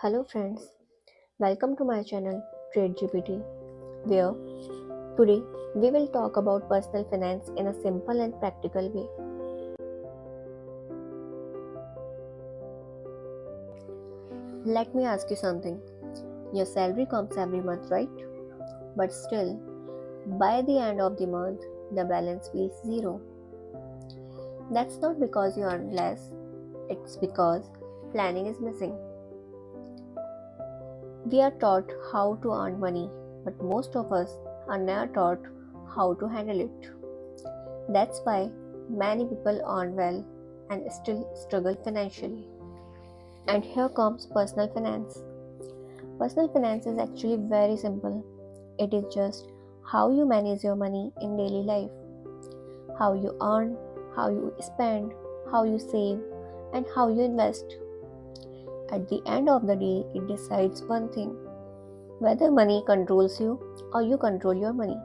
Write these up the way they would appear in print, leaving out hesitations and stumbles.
Hello friends, welcome to my channel Trade GPT, where today we will talk about personal finance in a simple and practical way. Let me ask you something. Your salary comes every month, right? But still, by the end of the month, the balance feels zero. That's not because you earn less, it's because planning is missing. We are taught how to earn money, but most of us are never taught how to handle it. That's why many people earn well and still struggle financially. And here comes personal finance. Personal finance is actually very simple. It is just how you manage your money in daily life, how you earn, how you spend, how you save, and how you invest. At the end of the day, it decides one thing: whether money controls you or you control your money.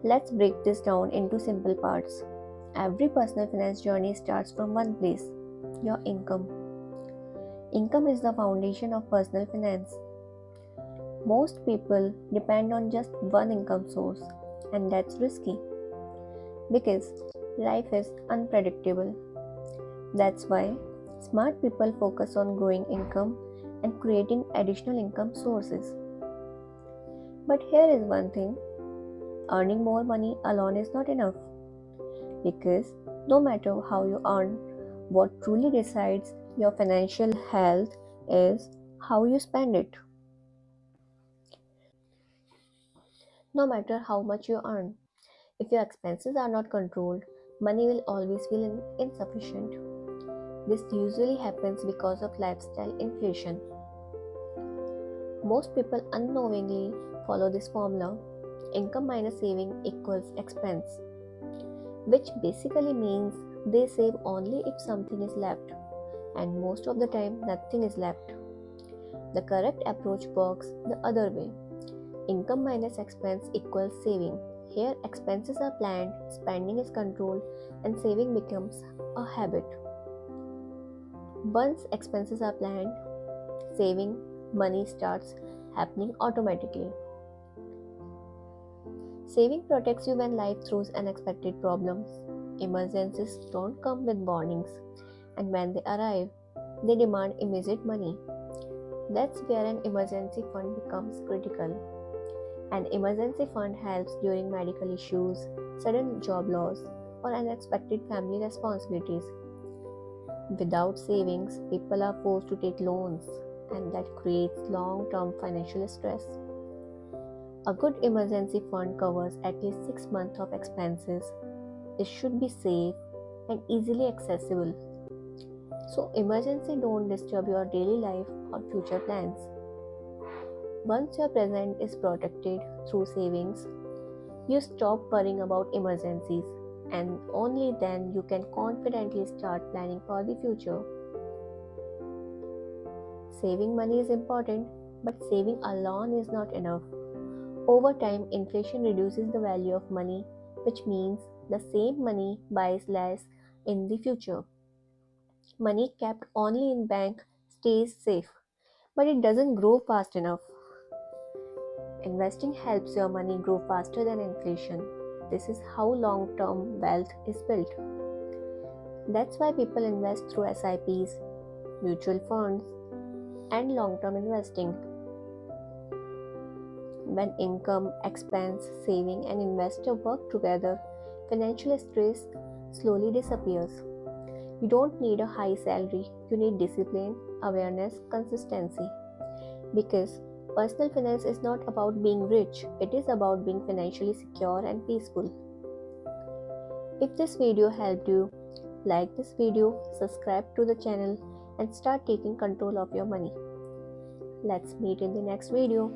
Let's break this down into simple parts. Every personal finance journey starts from one place: your income. Income is the foundation of personal finance. Most people depend on just one income source, and that's risky because life is unpredictable. That's why smart people focus on growing income and creating additional income sources. But here is one thing: earning more money alone is not enough because no matter how you earn, what truly decides your financial health is how you spend it. No matter how much you earn, if your expenses are not controlled, money will always feel insufficient. This usually happens because of lifestyle inflation. Most people unknowingly follow this formula: income minus saving equals expense, which basically means they save only if something is left, and most of the time, nothing is left. The correct approach works the other way: income minus expense equals saving. Here, expenses are planned, spending is controlled, and saving becomes a habit. Once expenses are planned, saving money starts happening automatically. Saving protects you when life throws unexpected problems. Emergencies don't come with warnings, and when they arrive, they demand immediate money. That's where an emergency fund becomes critical. An emergency fund helps during medical issues, sudden job loss, or unexpected family responsibilities. Without savings, people are forced to take loans, and that creates long term financial stress. A good emergency fund covers at least 6 months of expenses. It should be safe and easily accessible, so emergency don't disturb your daily life or future plans. Once your present is protected through savings, you stop worrying about emergencies, and only then you can confidently start planning for the future. Saving money is important, but saving alone is not enough. Over time, inflation reduces the value of money, which means the same money buys less in the future. Money kept only in bank stays safe, but it doesn't grow fast enough. Investing helps your money grow faster than inflation. This is how long-term wealth is built. That's why people invest through SIPs, mutual funds, and long-term investing. When income, expense, saving, and investor work together, financial stress slowly disappears. You don't need a high salary, you need discipline, awareness, consistency. Because personal finance is not about being rich, it is about being financially secure and peaceful. If this video helped you, like this video, subscribe to the channel, and start taking control of your money. Let's meet in the next video.